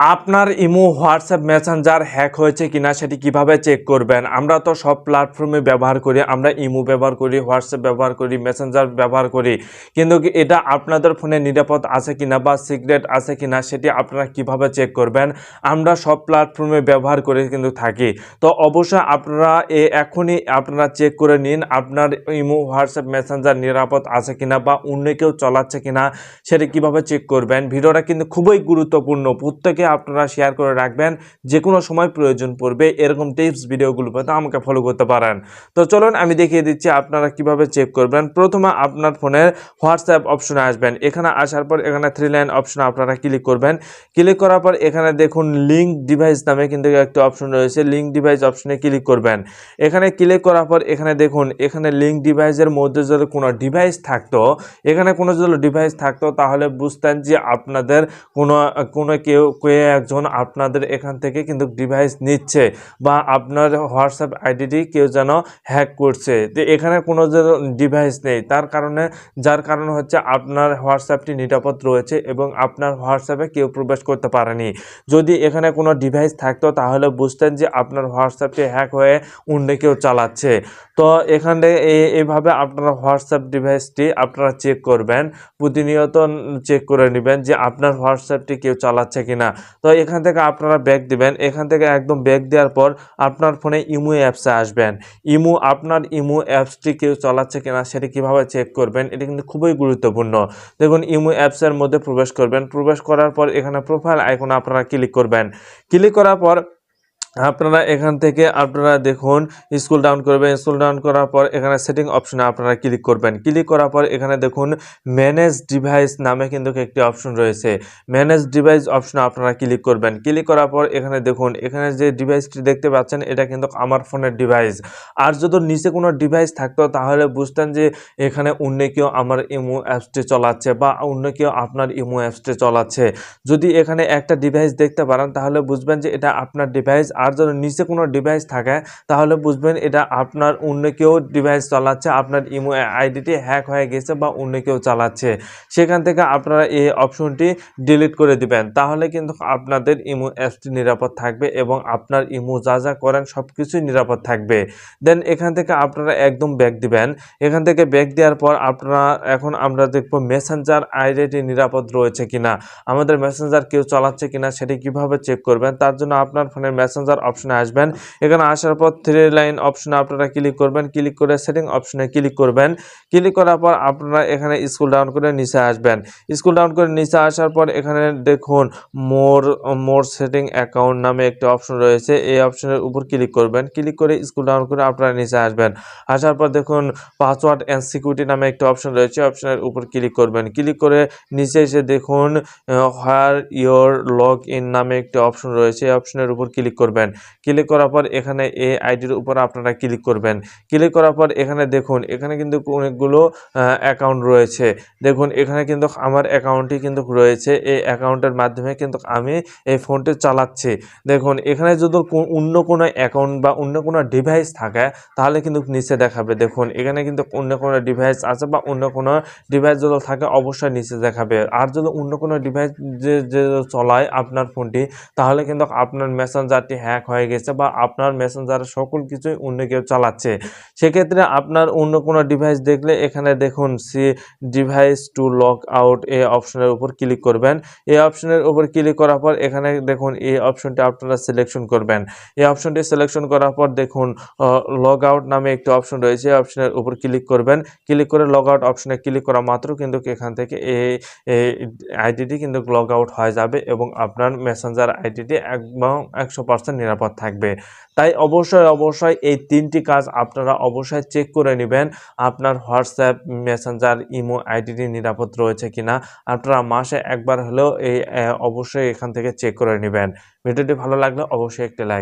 আপনার imo, WhatsApp, Messenger hack হয়েছে কিনা সেটি কিভাবে চেক করবেন? আমরা তো সব প্ল্যাটফর্মে ব্যবহার করি। আমরা ইমো ব্যবহার করি, হোয়াটসঅ্যাপ ব্যবহার করি, মেসেঞ্জার ব্যবহার করি। কিন্তু এটা আপনাদের ফোনে নিরাপদ আছে কিনা বা সিক্রেট আছে কিনা সেটি আপনারা কিভাবে চেক করবেন? আমরা সব প্ল্যাটফর্মে ব্যবহার করে কিন্তু থাকি। তো অবশ্যই আপনারা এখনই আপনারা চেক করে নিন আপনার ইমো, হোয়াটসঅ্যাপ, মেসেঞ্জার নিরাপদ আছে কিনা বা অন্য কেউ চালাচ্ছে কিনা সেটি কিভাবে চেক করবেন। ভিডিওটা কিন্তু খুবই গুরুত্বপূর্ণ। প্রত্যেকে আপনারা শেয়ার করে রাখবেন, যে কোনো সময় প্রয়োজন পড়বে এরকম টিপস ভিডিওগুলো পেতে আমাকে ফলো করতে পারেন। তো চলুন আমি দেখিয়ে দিচ্ছি আপনারা কিভাবে চেক করবেন। প্রথমে আপনার ফোনের হোয়াটসঅ্যাপ অপশনে আসবেন। এখানে আসার পর এখানে 3 লাইন অপশনে আপনারা ক্লিক করবেন। ক্লিক করার পর এখানে দেখুন লিঙ্ক ডিভাইস নামে কিন্তু একটা অপশন রয়েছে। লিঙ্ক ডিভাইস অপশনে ক্লিক করবেন। এখানে ক্লিক করার পর এখানে দেখুন এখানে লিঙ্ক ডিভাইসের মধ্যে যদি কোনো ডিভাইস থাকতো, এখানে কোনো যদি ডিভাইস থাকতো তাহলে বুঝতেন যে আপনাদের কোনো কেউ একজন আপনাদের এখান থেকে কিন্তু ডিভাইস নিচ্ছে বা আপনার হোয়াটসঅ্যাপ আইডিটি কেউ যেন হ্যাক করছে। তো এখানে কোনো যে ডিভাইস নেই, যার কারণ হচ্ছে আপনার হোয়াটসঅ্যাপটি নিরাপদ রয়েছে এবং আপনার হোয়াটসঅ্যাপে কেউ প্রবেশ করতে পারেনি। যদি এখানে কোনো ডিভাইস থাকতো তাহলে বুঝতেন যে আপনার হোয়াটসঅ্যাপটি হ্যাক হয়ে অন্য কেউ চালাচ্ছে। তো এখানে এইভাবে আপনার হোয়াটসঅ্যাপ ডিভাইসটি আপনারা চেক করবেন। প্রতিনিয়ত চেক করে নেবেন যে আপনার হোয়াটসঅ্যাপটি কেউ চালাচ্ছে কিনা। তো এখান থেকে আপনারা ব্যাক দিবেন। এখান থেকে একদম ব্যাক দেওয়ার পর আপনার ফোনে ইমো অ্যাপসে আসবেন। আপনার ইমো অ্যাপসটি কেউ চালাচ্ছে কিনা সেটি কিভাবে চেক করবেন, এটি কিন্তু খুবই গুরুত্বপূর্ণ। দেখুন ইমো অ্যাপসের মধ্যে প্রবেশ করবেন। প্রবেশ করার পর এখানে প্রোফাইল আইকনে আপনারা ক্লিক করবেন। ক্লিক করার পর আপনারা এখান থেকে আপনারা দেখুন স্ক্রল ডাউন করবেন। স্ক্রল ডাউন করার পর এখানে সেটিং অপশনে আপনারা ক্লিক করবেন। ক্লিক করার পর এখানে দেখুন ম্যানেজ ডিভাইস নামে কিন্তু একটি অপশন রয়েছে। ম্যানেজ ডিভাইস অপশনে আপনারা ক্লিক করবেন। ক্লিক করার পর এখানে দেখুন এখানে যে ডিভাইসটি দেখতে পাচ্ছেন এটা কিন্তু আমার ফোনের ডিভাইস। আর যদি নিচে কোনো ডিভাইস থাকতো তাহলে বুঝতেন যে এখানে অন্য কেউ আমার ইমো অ্যাপসটি চালাচ্ছে বা অন্য কেউ আপনার ইমো অ্যাপসটি চালাচ্ছে। যদি এখানে একটা ডিভাইস দেখতে পারেন তাহলে বুঝবেন যে এটা আপনার ডিভাইস। আর যদি নিচে কোনো ডিভাইস থাকে তাহলে বুঝবেন এটা আপনার অন্য কেউ ডিভাইস চালাচ্ছে, আপনার ইমো আইডিটি হ্যাক হয়ে গেছে বা অন্য কেউ চালাচ্ছে। সেখান থেকে আপনারা এই অপশনটি ডিলিট করে দিবেন। তাহলে কিন্তু আপনাদের ইমো অ্যাপসটি নিরাপদ থাকবে এবং আপনার ইমো যা করেন সব কিছুই নিরাপদ থাকবে। দেন এখান থেকে আপনারা একদম ব্যাক দিবেন। এখান থেকে ব্যাক দেওয়ার পর এখন আমরা দেখব মেসেঞ্জার আইডিটি নিরাপদ রয়েছে কিনা, আমাদের মেসেঞ্জার কেউ চালাচ্ছে কিনা সেটি কিভাবে চেক করবেন। তার জন্য আপনার ফোনের মেসেঞ্জার অপশনে আসবেন। এখানে আসার পর 3 লাইন অপশনে আপনারা ক্লিক করবেন। ক্লিক করে সেটিং অপশনে ক্লিক করবেন। ক্লিক করার পর আপনারা এখানে স্ক্রল ডাউন করে নিচে আসবেন। স্ক্রল ডাউন করে নিচে আসার পর এখানে দেখুন মোর সেটিং অ্যাকাউন্ট নামে একটা অপশন রয়েছে। এই অপশনের উপর ক্লিক করবেন। ক্লিক করে স্ক্রল ডাউন করে আপনারা নিচে আসবেন। আসার পর দেখুন পাসওয়ার্ড এন্ড সিকিউরিটি নামে একটা অপশন রয়েছে। অপশনের উপর ক্লিক করবেন। ক্লিক করে নিচে এসে দেখুন হোয়ার ইয়োর লগ ইন নামে একটা অপশন রয়েছে। এই অপশনের উপর ক্লিক করবেন। ক্লিক করার পর এখানে এই আইডির উপর আপনারা ক্লিক করবেন। ক্লিক করার পর এখানে দেখুন এখানে কিন্তু অনেকগুলো অ্যাকাউন্ট রয়েছে। দেখুন এখানে কিন্তু আমার অ্যাকাউন্টই কিন্তু রয়েছে। এই অ্যাকাউন্টের মাধ্যমে কিন্তু আমি এই ফোনটি চালাচ্ছি। দেখুন এখানে যদি অন্য কোনো অ্যাকাউন্ট বা অন্য কোনো ডিভাইস থাকে তাহলে কিন্তু নিচে দেখাবে। দেখুন এখানে কিন্তু অন্য কোনো ডিভাইস আছে বা অন্য কোনো ডিভাইস যদি থাকে অবশ্যই নিচে দেখাবে। আর যদি অন্য কোনো ডিভাইস যে চলায় আপনার ফোনটি তাহলে কিন্তু আপনার মেসেঞ্জারটি হ্যাক হয়ে গেছে বা আপনার মেসেঞ্জারের সকল কিছুই অন্য কেউ চালাচ্ছে। সেক্ষেত্রে আপনার অন্য কোনো ডিভাইস দেখলে এখানে দেখুন ডিভাইস টু লগ আউট এই অপশনের উপর ক্লিক করবেন। এই অপশনের উপর ক্লিক করার পর এখানে দেখুন এই অপশনটি আপনারা সিলেকশন করবেন। এই অপশনটি সিলেকশন করার পর দেখুন লগ আউট নামে একটি অপশন রয়েছে। এই অপশনের উপর ক্লিক করবেন। ক্লিক করে লগ আউট অপশনে ক্লিক করা মাত্র কিন্তু এখান থেকে এই আইডিটি কিন্তু লগ আউট হয়ে যাবে এবং আপনার মেসেঞ্জার আইডিটি একদম 100% নিরাপদ থাকবে। তাই অবশ্যই এই 3টি কাজ আপনারা অবশ্যই চেক করে নেবেন। আপনার হোয়াটসঅ্যাপ, মেসেঞ্জার, ইমো আইডিটি নিরাপদ রয়েছে কিনা। আপনারা মাসে একবার হলেও অবশ্যই এখান থেকে চেক করে নেবেন। ভিডিওটি ভালো লাগলে অবশ্যই একটি লাইক